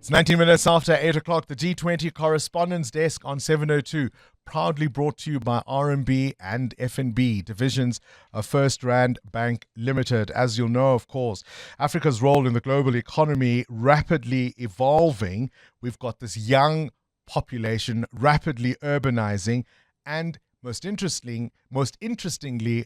It's 19 minutes after 8 o'clock. The G20 Correspondence Desk on 702, proudly brought to you by RMB and FNB, divisions of First Rand Bank Limited. As you'll know, of course, Africa's role in the global economy rapidly evolving. We've got this young population rapidly urbanizing and most interestingly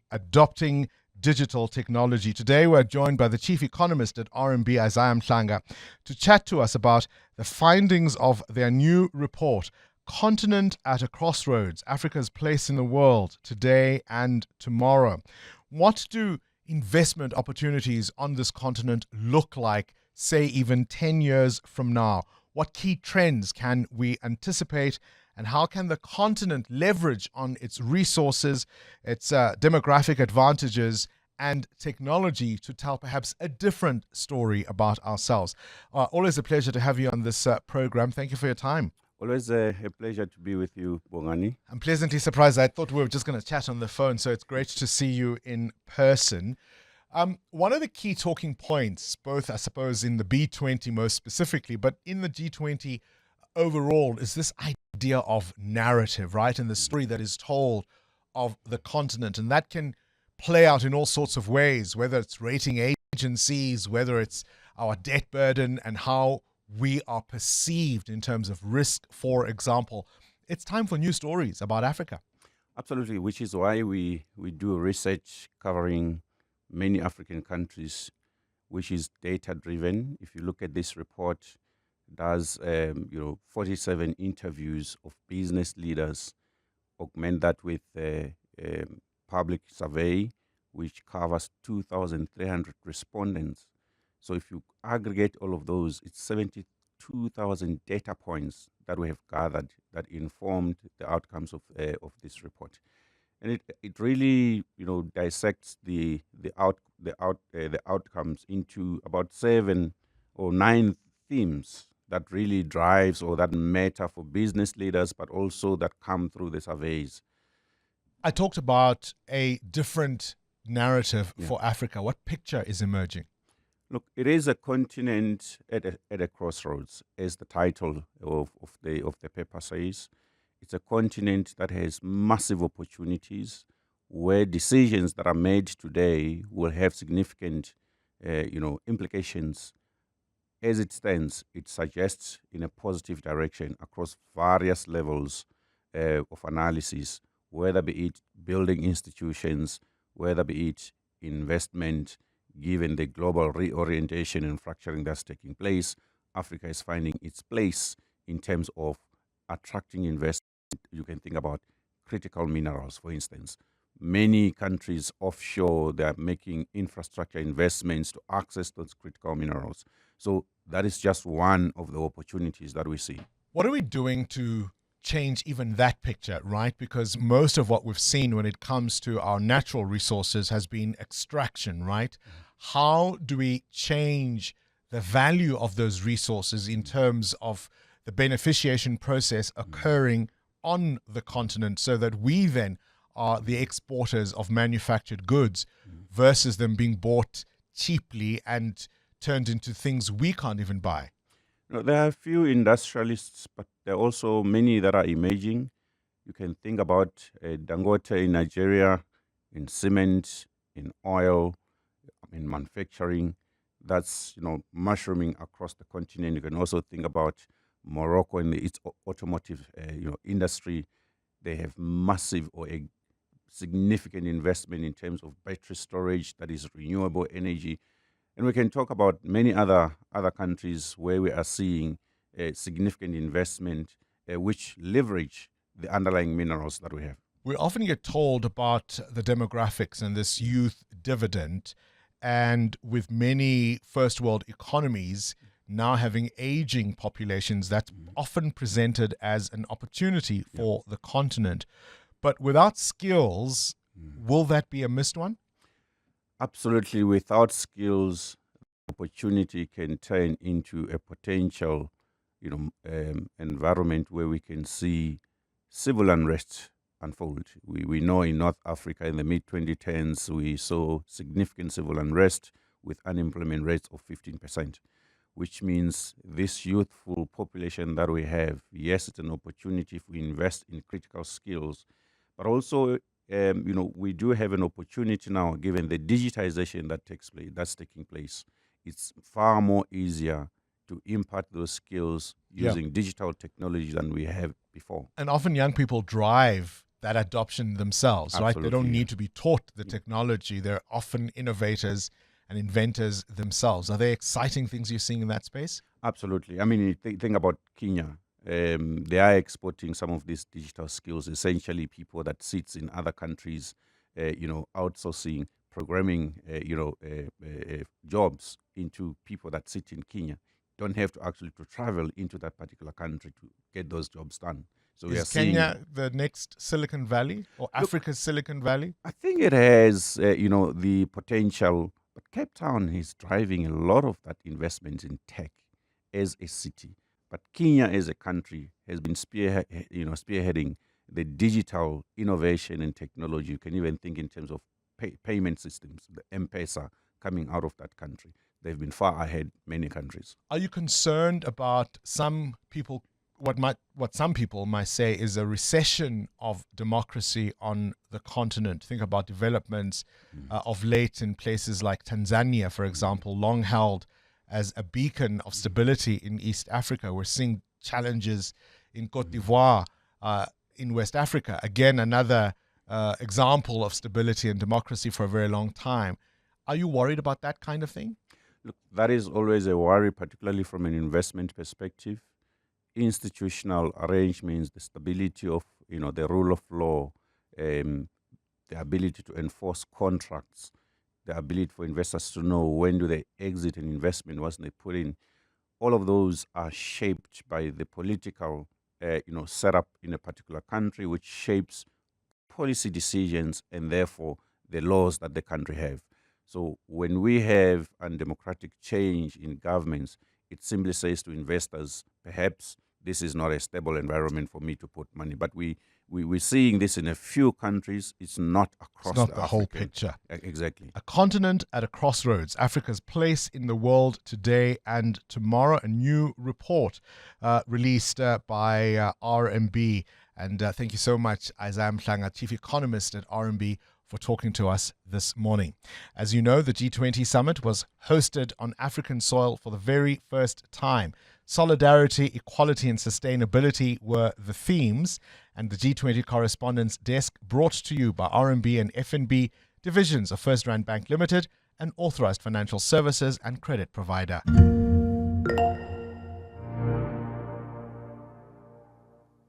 adopting digital technology. Today, we're joined by the Chief Economist at RMB, Isaah Mhlanga, to chat to us about the findings of their new report, Continent at a Crossroads, Africa's Place in the World, Today and Tomorrow. What do investment opportunities on this continent look like, say, even 10 years from now? What key trends can we anticipate? And how can the continent leverage on its resources, its demographic advantages, and technology to tell perhaps a different story about ourselves? Always a pleasure to have you on this program. Thank you for your time. Always a pleasure to be with you, Bongani. I'm pleasantly surprised. I thought we were just going to chat on the phone, so it's great to see you in person. One of the key talking points, both I suppose in the B20 most specifically, but in the G20 overall, is this idea of narrative, right? And the story that is told of the continent. And that can play out in all sorts of ways, whether it's rating agencies, whether it's our debt burden and how we are perceived in terms of risk, for example. It's time for new stories about Africa. Absolutely, which is why we do research covering many African countries, which is data-driven. If you look at this report, does 47 interviews of business leaders, augment that with a public survey, which covers 2,300 respondents. So if you aggregate all of those, it's 72,000 data points that we have gathered that informed the outcomes of this report. And it really dissects the outcomes into about 7 or 9 themes that really drives or that matter for business leaders, but also that come through the surveys. I talked about a different narrative for Africa. What picture is emerging? Look, it is a continent at a crossroads, as the title of the paper says. It's a continent that has massive opportunities, where decisions that are made today will have significant, implications. As it stands, it suggests in a positive direction across various levels of analysis, whether be it building institutions, whether be it investment. Given the global reorientation and fracturing that's taking place, Africa is finding its place in terms of attracting investment. You can think about critical minerals, for instance. Many countries offshore, they are making infrastructure investments to access those critical minerals. So that is just one of the opportunities that we see. What are we doing to change even that picture, right? Because most of what we've seen when it comes to our natural resources has been extraction, right? How do we change the value of those resources in terms of the beneficiation process occurring on the continent so that we then are the exporters of manufactured goods versus them being bought cheaply and turned into things we can't even buy? There are a few industrialists, but there are also many that are emerging. You can think about Dangote in Nigeria, in cement, in oil, in manufacturing. That's mushrooming across the continent. You can also think about Morocco in its automotive industry. They have massive or a significant investment in terms of battery storage that is renewable energy. And we can talk about many other countries where we are seeing a significant investment which leverage the underlying minerals that we have. We often get told about the demographics and this youth dividend, and with many first world economies now having aging populations, that's often presented as an opportunity for the continent. But without skills, will that be a missed one? Absolutely. Without skills, opportunity can turn into a potential, environment where we can see civil unrest unfold. We know in North Africa in the mid-2010s, we saw significant civil unrest with unemployment rates of 15%. which means this youthful population that we have, yes, it's an opportunity if we invest in critical skills, but also, we do have an opportunity now, given the digitization that's taking place. It's far more easier to impart those skills Yeah. using digital technology than we have before. And often young people drive that adoption themselves, right? They don't Absolutely, need to be taught the technology. They're often innovators and inventors themselves. Are there exciting things you're seeing in that space? Absolutely. I mean, think about Kenya. They are exporting some of these digital skills, essentially people that sits in other countries, outsourcing programming, jobs into people that sit in Kenya. Don't have to actually to travel into that particular country to get those jobs done. So we are Is seeing. Kenya the next Silicon Valley or Africa's Silicon Valley? I think it has, the potential, but Cape Town is driving a lot of that investment in tech as a city. But Kenya as a country has been spearheading the digital innovation and technology. You can even think in terms of payment systems, the M-Pesa coming out of that country. They've been far ahead many countries. Are you concerned about some people, what some people might say is a recession of democracy on the continent? Think about developments of late in places like Tanzania, for example, long held as a beacon of stability in East Africa. We're seeing challenges in Cote d'Ivoire, in West Africa. Again, another example of stability and democracy for a very long time. Are you worried about that kind of thing? Look, that is always a worry, particularly from an investment perspective. Institutional arrangements, the stability of the rule of law, the ability to enforce contracts, the ability for investors to know when do they exit an investment, once they put in. All of those are shaped by the political, setup in a particular country, which shapes policy decisions and therefore the laws that the country have. So when we have undemocratic change in governments, it simply says to investors, perhaps this is not a stable environment for me to put money. But we're seeing this in a few countries. It's not across the whole picture. Exactly. A continent at a crossroads, Africa's place in the world today and tomorrow. A new report released by RMB. And thank you so much, Isaah Mhlanga, Chief Economist at RMB, for talking to us this morning. As you know, the G20 summit was hosted on African soil for the very first time. Solidarity, equality, and sustainability were the themes, and the G20 Correspondence Desk brought to you by RMB and FNB, divisions of First Rand Bank Limited, an authorized financial services and credit provider.